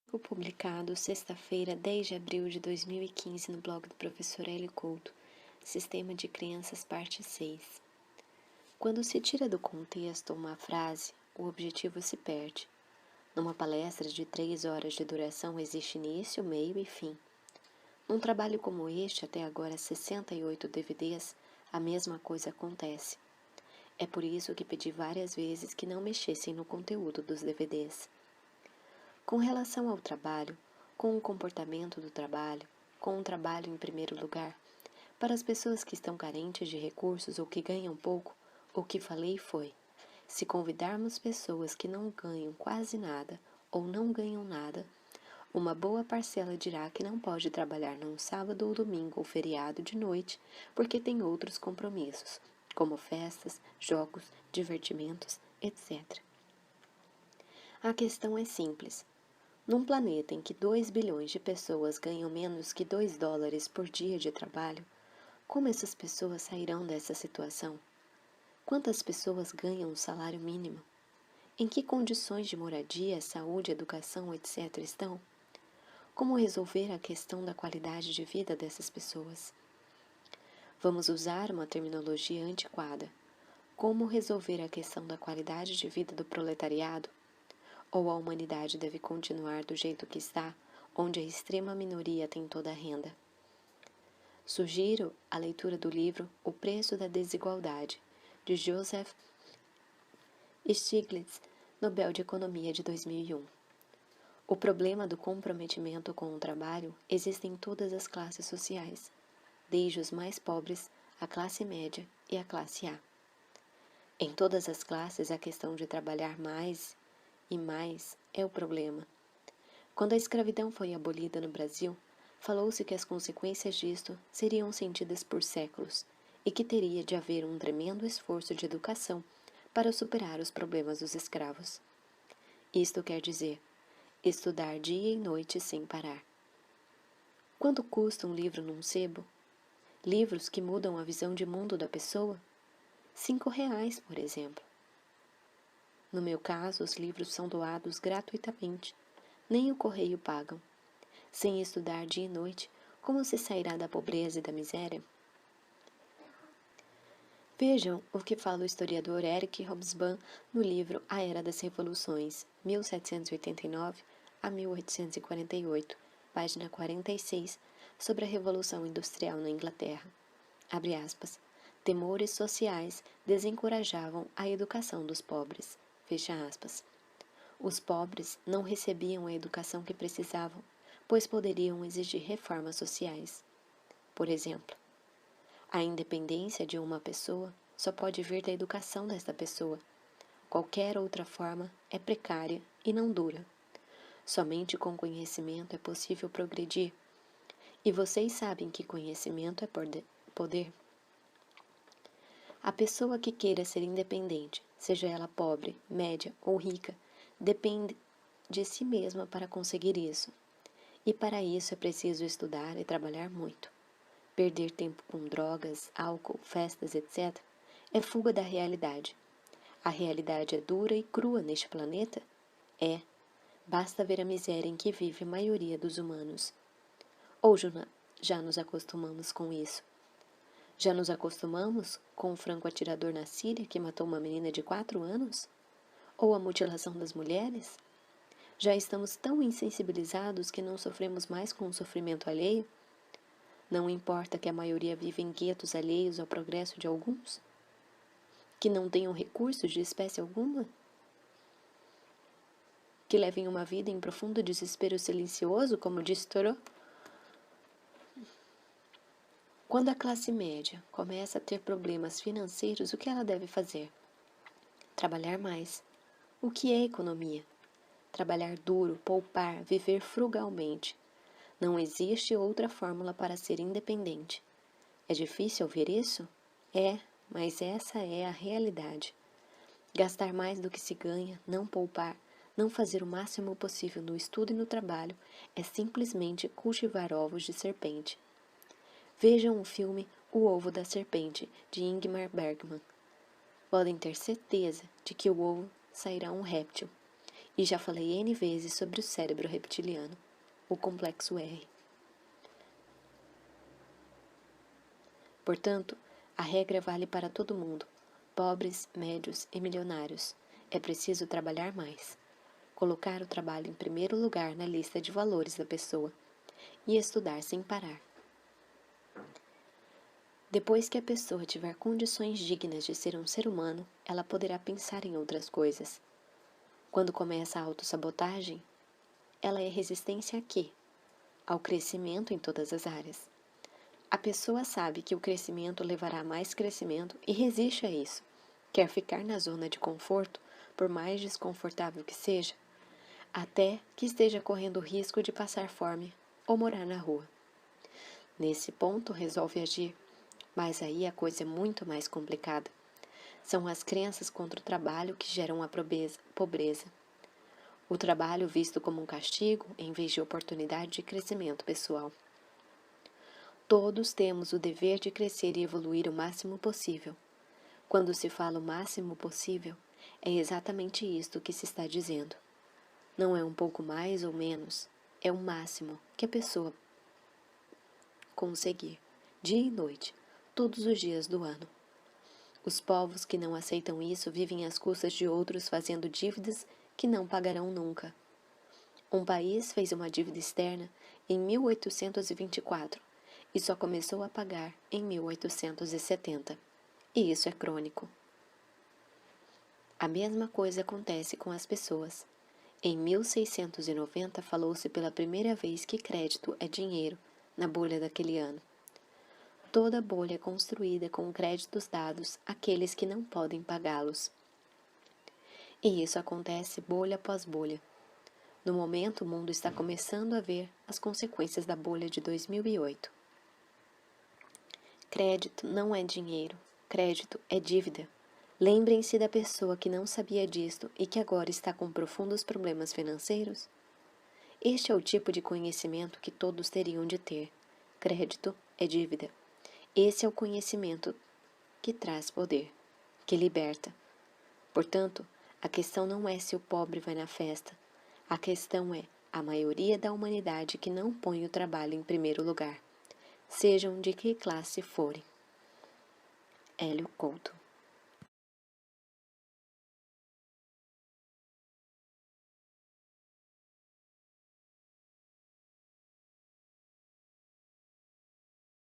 Publicado sexta-feira, 10 de abril de 2015, no blog do professor Hélio Couto, Sistema de Crenças, parte 6. Quando se tira do contexto uma frase, o objetivo se perde. Numa palestra de 3 horas de duração existe início, meio e fim. Num trabalho como este, até agora 68 DVDs, a mesma coisa acontece. É por isso que pedi várias vezes que não mexessem no conteúdo dos DVDs. Com relação ao trabalho, com o comportamento do trabalho, com o trabalho em primeiro lugar, para as pessoas que estão carentes de recursos ou que ganham pouco, o que falei foi: se convidarmos pessoas que não ganham quase nada ou não ganham nada, uma boa parcela dirá que não pode trabalhar num sábado ou domingo ou feriado de noite porque tem outros compromissos, como festas, jogos, divertimentos, etc. A questão é simples. Num planeta em que 2 bilhões de pessoas ganham menos que $2 por dia de trabalho, como essas pessoas sairão dessa situação? Quantas pessoas ganham o salário mínimo? Em que condições de moradia, saúde, educação, etc. estão? Como resolver a questão da qualidade de vida dessas pessoas? Vamos usar uma terminologia antiquada. Como resolver a questão da qualidade de vida do proletariado? Ou a humanidade deve continuar do jeito que está, onde a extrema minoria tem toda a renda? Sugiro a leitura do livro O Preço da Desigualdade, de Joseph Stiglitz, Nobel de Economia de 2001. O problema do comprometimento com o trabalho existe em todas as classes sociais, desde os mais pobres, a classe média e a classe A. Em todas as classes, a questão de trabalhar mais e mais é o problema. Quando a escravidão foi abolida no Brasil, falou-se que as consequências disto seriam sentidas por séculos e que teria de haver um tremendo esforço de educação para superar os problemas dos escravos. Isto quer dizer, estudar dia e noite sem parar. Quanto custa um livro num sebo? Livros que mudam a visão de mundo da pessoa? R$ 5, por exemplo. No meu caso, os livros são doados gratuitamente. Nem o correio pagam. Sem estudar dia e noite, como se sairá da pobreza e da miséria? Vejam o que fala o historiador Eric Hobsbawm no livro A Era das Revoluções, 1789 a 1848, página 46, sobre a Revolução Industrial na Inglaterra. Abre aspas. Temores sociais desencorajavam a educação dos pobres. Fecha aspas. Os pobres não recebiam a educação que precisavam, pois poderiam exigir reformas sociais. Por exemplo, a independência de uma pessoa só pode vir da educação desta pessoa. Qualquer outra forma é precária e não dura. Somente com conhecimento é possível progredir. E vocês sabem que conhecimento é poder. A pessoa que queira ser independente, seja ela pobre, média ou rica, depende de si mesma para conseguir isso. E para isso é preciso estudar e trabalhar muito. Perder tempo com drogas, álcool, festas, etc. é fuga da realidade. A realidade é dura e crua neste planeta? É. Basta ver a miséria em que vive a maioria dos humanos. Ou já nos acostumamos com isso? Já nos acostumamos com o franco-atirador na Síria que matou uma menina de 4 anos? Ou a mutilação das mulheres? Já estamos tão insensibilizados que não sofremos mais com o sofrimento alheio? Não importa que a maioria viva em guetos alheios ao progresso de alguns? Que não tenham recursos de espécie alguma? Que levem uma vida em profundo desespero silencioso, como disse Thoreau? Quando a classe média começa a ter problemas financeiros, o que ela deve fazer? Trabalhar mais. O que é economia? Trabalhar duro, poupar, viver frugalmente. Não existe outra fórmula para ser independente. É difícil ouvir isso? É, mas essa é a realidade. Gastar mais do que se ganha, não poupar, não fazer o máximo possível no estudo e no trabalho é simplesmente cultivar ovos de serpente. Vejam o filme O Ovo da Serpente, de Ingmar Bergman. Podem ter certeza de que o ovo sairá um réptil. E já falei N vezes sobre o cérebro reptiliano, o complexo R. Portanto, a regra vale para todo mundo, pobres, médios e milionários. É preciso trabalhar mais. Colocar o trabalho em primeiro lugar na lista de valores da pessoa e estudar sem parar. Depois que a pessoa tiver condições dignas de ser um ser humano, ela poderá pensar em outras coisas. Quando começa a autossabotagem, ela é resistência a quê? Ao crescimento em todas as áreas. A pessoa sabe que o crescimento levará a mais crescimento e resiste a isso. Quer ficar na zona de conforto, por mais desconfortável que seja, até que esteja correndo o risco de passar fome ou morar na rua. Nesse ponto, resolve agir, mas aí a coisa é muito mais complicada. São as crenças contra o trabalho que geram a pobreza. O trabalho visto como um castigo em vez de oportunidade de crescimento pessoal. Todos temos o dever de crescer e evoluir o máximo possível. Quando se fala o máximo possível, é exatamente isto que se está dizendo. Não é um pouco mais ou menos, é o máximo que a pessoa conseguir, dia e noite, todos os dias do ano. Os povos que não aceitam isso vivem às custas de outros fazendo dívidas que não pagarão nunca. Um país fez uma dívida externa em 1824 e só começou a pagar em 1870. E isso é crônico. A mesma coisa acontece com as pessoas. Em 1690 falou-se pela primeira vez que crédito é dinheiro na bolha daquele ano. Toda bolha é construída com créditos dados àqueles que não podem pagá-los. E isso acontece bolha após bolha. No momento, o mundo está começando a ver as consequências da bolha de 2008. Crédito não é dinheiro, crédito é dívida. Lembrem-se da pessoa que não sabia disto e que agora está com profundos problemas financeiros. Este é o tipo de conhecimento que todos teriam de ter. Crédito é dívida. Esse é o conhecimento que traz poder, que liberta. Portanto, a questão não é se o pobre vai na festa. A questão é a maioria da humanidade que não põe o trabalho em primeiro lugar, sejam de que classe forem. Hélio Couto.